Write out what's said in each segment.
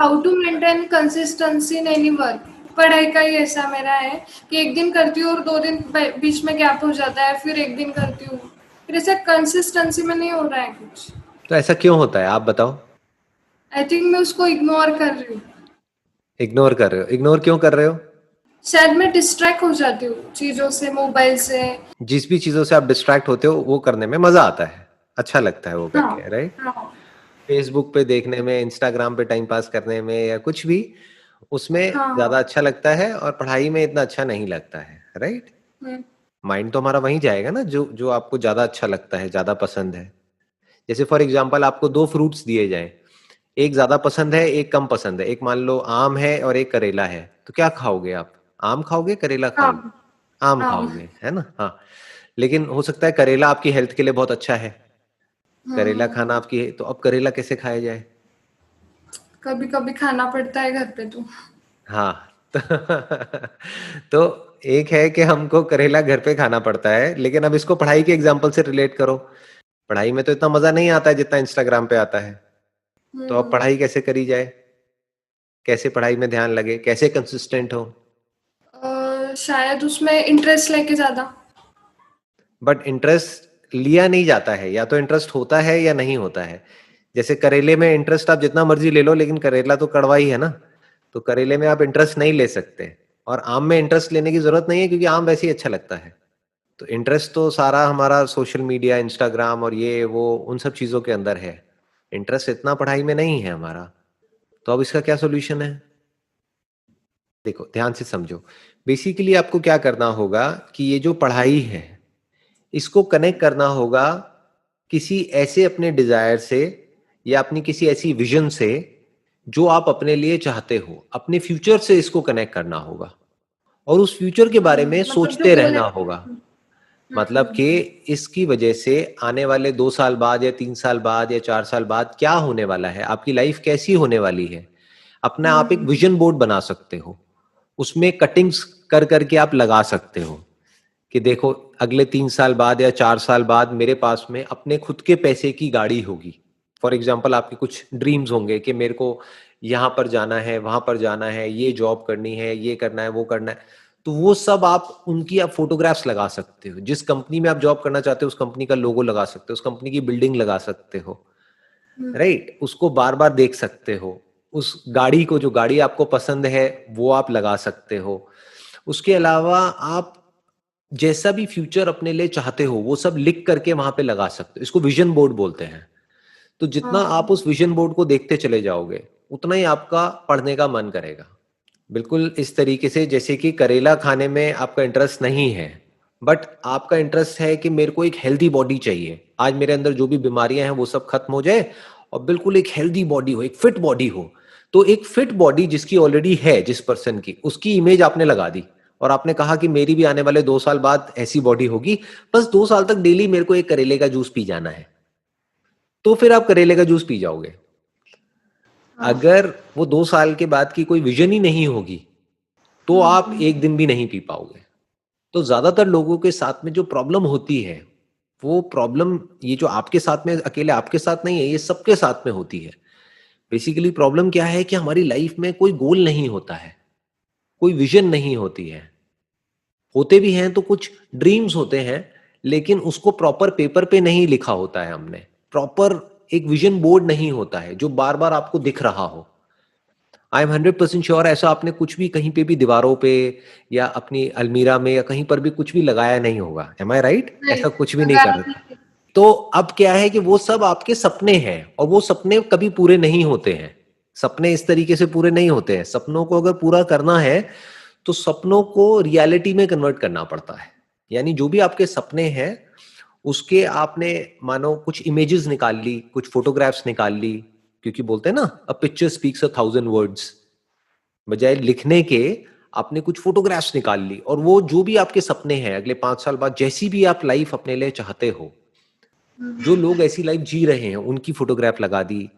How to maintain consistency in any work. पढ़ाई का ही ऐसा मेरा है कि एक दिन करती हूँ और 2 दिन बीच में गैप हो जाता है, फिर एक दिन करती हूँ, फिर ऐसा कंसिस्टेंसी में नहीं हो रहा है कुछ। तो ऐसा क्यों होता है, आप बताओ। आई थिंक मैं उसको इग्नोर कर रही हूँ। इग्नोर कर रहे हो? इग्नोर क्यों कर रहे हो? शायद मैं डिस्ट्रैक्ट हो जाती हूँ चीजों से, मोबाइल से। जिस भी चीजों से आप डिस्ट्रैक्ट होते हो वो करने में मजा आता है, अच्छा लगता है वो हाँ करके, राइट? हाँ फेसबुक पे देखने में, इंस्टाग्राम पे टाइम पास करने में, या कुछ भी, उसमें हाँ हाँ। ज्यादा अच्छा लगता है और पढ़ाई में इतना अच्छा नहीं लगता है, राइट? हम्म, माइंड तो हमारा वहीं जाएगा ना, जो जो आपको ज्यादा अच्छा लगता है, ज्यादा पसंद है। जैसे फॉर एग्जाम्पल आपको दो फ्रूट्स दिए जाएं, एक ज्यादा पसंद है, एक कम पसंद है। एक मान लो आम है और एक करेला है, तो क्या खाओगे आप? आम खाओगे, करेला हाँ खाओगे? आम हाँ। खाओगे, है ना? हाँ। लेकिन हो सकता है करेला आपकी हेल्थ के लिए बहुत अच्छा है, करेला हम्म, खाना आपकी, तो अब करेला कैसे खाया जाए? कभी कभी खाना पड़ता है घर पे तो। हाँ। तो, तो एक है कि हमको करेला घर पे खाना पड़ता है, लेकिन अब इसको पढ़ाई के एग्जाम्पल से रिलेट करो। पढ़ाई में तो इतना मजा नहीं आता है जितना इंस्टाग्राम पे आता है। तो अब हम्म, पढ़ाई कैसे करी जाए? कैसे पढ़ाई में ध्यान लगे, कैसे कंसिस्टेंट हो? शायद उसमें इंटरेस्ट लेके ज्यादा। बट इंटरेस्ट लिया नहीं जाता है, या तो इंटरेस्ट होता है या नहीं होता है। जैसे करेले में इंटरेस्ट आप जितना मर्जी ले लो, लेकिन करेला तो कड़वा ही है ना। तो करेले में आप इंटरेस्ट नहीं ले सकते। और आम में इंटरेस्ट लेने की जरूरत नहीं है, क्योंकि आम वैसे ही अच्छा लगता है। तो इंटरेस्ट तो सारा हमारा सोशल मीडिया, इंस्टाग्राम और ये वो उन सब चीजों के अंदर है। इंटरेस्ट इतना पढ़ाई में नहीं है हमारा। तो अब इसका क्या सोल्यूशन है? देखो, ध्यान से समझो। बेसिकली आपको क्या करना होगा कि ये जो पढ़ाई है, इसको कनेक्ट करना होगा किसी ऐसे अपने डिजायर से, या अपनी किसी ऐसी विजन से जो आप अपने लिए चाहते हो। अपने फ्यूचर से इसको कनेक्ट करना होगा, और उस फ्यूचर के बारे में मतलब जो सोचते गोल है। रहना होगा। मतलब कि इसकी वजह से आने वाले 2 साल बाद या 3 साल बाद या 4 साल बाद क्या होने वाला है, आपकी लाइफ कैसी होने वाली है। अपना आप एक विजन बोर्ड बना सकते हो, उसमें कटिंग्स कर करके आप लगा सकते हो कि देखो, अगले 3 साल बाद या 4 साल बाद मेरे पास में अपने खुद के पैसे की गाड़ी होगी। फॉर एग्जाम्पल आपके कुछ ड्रीम्स होंगे कि मेरे को यहाँ पर जाना है, वहां पर जाना है, ये जॉब करनी है, ये करना है, वो करना है। तो वो सब आप उनकी आप फोटोग्राफ्स लगा सकते हो। जिस कंपनी में आप जॉब करना चाहते हो उस कंपनी का लोगो लगा सकते हो, उस कंपनी की बिल्डिंग लगा सकते हो, राइट? उसको बार बार देख सकते हो। उस गाड़ी को, जो गाड़ी आपको पसंद है, वो आप लगा सकते हो। उसके अलावा आप जैसा भी फ्यूचर अपने लिए चाहते हो वो सब लिख करके वहां पे लगा सकते हो। इसको विजन बोर्ड बोलते हैं। तो जितना आप उस विजन बोर्ड को देखते चले जाओगे, उतना ही आपका पढ़ने का मन करेगा। बिल्कुल इस तरीके से जैसे कि करेला खाने में आपका इंटरेस्ट नहीं है, बट आपका इंटरेस्ट है कि मेरे को एक हेल्दी बॉडी चाहिए, आज मेरे अंदर जो भी बीमारियां हैं वो सब खत्म हो जाए, और बिल्कुल एक हेल्दी बॉडी हो, एक फिट बॉडी हो। तो एक फिट बॉडी जिसकी ऑलरेडी है, जिस पर्सन की, उसकी इमेज आपने लगा दी, और आपने कहा कि मेरी भी आने वाले 2 साल बाद ऐसी बॉडी होगी। बस 2 साल तक डेली मेरे को एक करेले का जूस पी जाना है। तो फिर आप करेले का जूस पी जाओगे। अगर वो 2 साल के बाद की कोई विजन ही नहीं होगी, तो आप एक दिन भी नहीं पी पाओगे। तो ज्यादातर लोगों के साथ में जो प्रॉब्लम होती है, वो प्रॉब्लम, ये जो आपके साथ में, अकेले आपके साथ नहीं है, ये सबके साथ में होती है। बेसिकली प्रॉब्लम क्या है कि हमारी लाइफ में कोई गोल नहीं होता है, कोई विजन नहीं होती है। होते भी हैं तो कुछ ड्रीम्स होते हैं, लेकिन उसको प्रॉपर पेपर पे नहीं लिखा होता है हमने। प्रॉपर एक विजन बोर्ड नहीं होता है जो बार बार आपको दिख रहा हो। आई एम 100% श्योर ऐसा आपने कुछ भी कहीं पे भी दीवारों पे, या अपनी अलमीरा में, या कहीं पर भी कुछ भी लगाया नहीं होगा। एम आई राइट? नहीं, ऐसा कुछ भी नहीं लगाया कर रहे। नहीं। तो अब क्या है कि वो सब आपके सपने हैं, और वो सपने कभी पूरे नहीं होते हैं। सपने इस तरीके से पूरे नहीं होते हैं। सपनों को अगर पूरा करना है, तो सपनों को रियलिटी में कन्वर्ट करना पड़ता है। यानी जो भी आपके सपने हैं, उसके आपने, मानो कुछ इमेजेस निकाल ली, कुछ फोटोग्राफ्स निकाल ली। क्योंकि बोलते हैं ना, अ पिक्चर स्पीक्स 1,000 वर्ड्स। बजाय लिखने के आपने कुछ फोटोग्राफ्स निकाल ली, और वो जो भी आपके सपने हैं अगले 5 साल बाद, जैसी भी आप लाइफ अपने लिए चाहते हो, जो लोग ऐसी लाइफ जी रहे हैं उनकी फोटोग्राफ लगा दी,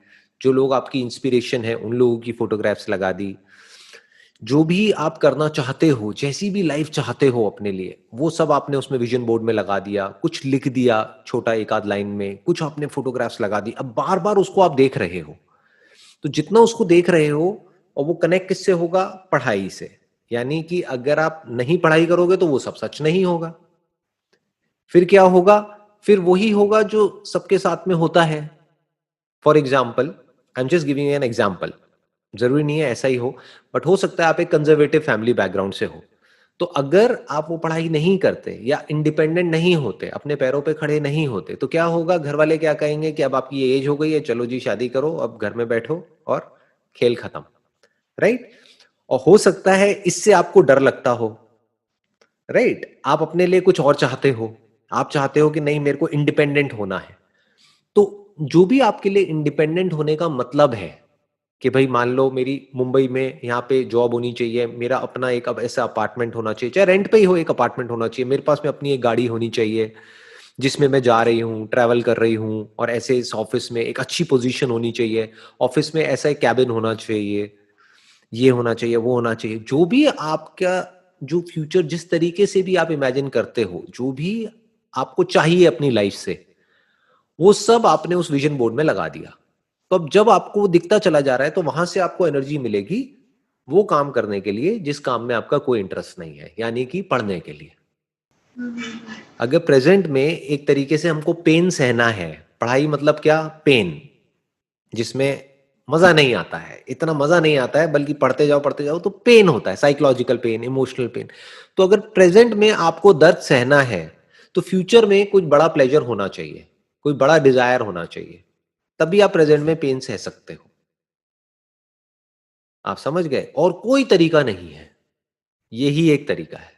जो लोग आपकी इंस्पिरेशन है उन लोगों की फोटोग्राफ्स लगा दी। जो भी आप करना चाहते हो, जैसी भी लाइफ चाहते हो अपने लिए, वो सब आपने उसमें विजन बोर्ड में लगा दिया, कुछ लिख दिया छोटा एक आध लाइन में, कुछ आपने फोटोग्राफ्स लगा दी। अब बार बार उसको आप देख रहे हो। तो जितना उसको देख रहे हो, और वो कनेक्ट किससे होगा? पढ़ाई से। यानी कि अगर आप नहीं पढ़ाई करोगे तो वो सब सच नहीं होगा। फिर क्या होगा? फिर वही होगा जो सबके साथ में होता है। For example, I am just giving an example, जरूरी नहीं है ऐसा ही हो, बट हो सकता है आप एक कंजर्वेटिव फैमिली बैकग्राउंड से हो। तो अगर आप वो पढ़ाई नहीं करते या इंडिपेंडेंट नहीं होते, अपने पैरों पे खड़े नहीं होते, तो क्या होगा? घर वाले क्या कहेंगे कि अब आपकी ये एज हो गई है, चलो जी शादी करो, अब घर में बैठो और खेल खत्म, राइट? और हो सकता है इससे आपको डर लगता हो, राइट? आप अपने लिए कुछ और चाहते हो, आप चाहते हो कि नहीं, मेरे को इंडिपेंडेंट होना है। तो जो भी आपके लिए इंडिपेंडेंट होने का मतलब है कि भाई मान लो मेरी मुंबई में यहाँ पे जॉब होनी चाहिए, मेरा अपना एक अब ऐसा अपार्टमेंट होना चाहिए, चाहे रेंट पे ही हो, एक अपार्टमेंट होना चाहिए, मेरे पास में अपनी एक गाड़ी होनी चाहिए जिसमें मैं जा रही हूँ, ट्रैवल कर रही हूँ, और ऐसे इस ऑफिस में एक अच्छी पोजीशन होनी चाहिए, ऑफिस में ऐसा एक कैबिन होना चाहिए, ये होना चाहिए, वो होना चाहिए। जो भी आपका, जो फ्यूचर जिस तरीके से भी आप इमेजिन करते हो, जो भी आपको चाहिए अपनी लाइफ से, वो सब आपने उस विजन बोर्ड में लगा दिया। तो अब जब आपको वो दिखता चला जा रहा है, तो वहां से आपको एनर्जी मिलेगी वो काम करने के लिए जिस काम में आपका कोई इंटरेस्ट नहीं है, यानी कि पढ़ने के लिए। अगर प्रेजेंट में एक तरीके से हमको पेन सहना है, पढ़ाई मतलब क्या? पेन, जिसमें मजा नहीं आता है, इतना मजा नहीं आता है, बल्कि पढ़ते जाओ तो पेन होता है, साइकोलॉजिकल पेन, इमोशनल पेन। तो अगर प्रेजेंट में आपको दर्द सहना है, तो फ्यूचर में कुछ बड़ा प्लेजर होना चाहिए, कोई बड़ा डिजायर होना चाहिए, तभी आप प्रेजेंट में पेन सह सकते हो। आप समझ गए? और कोई तरीका नहीं है, यही एक तरीका है।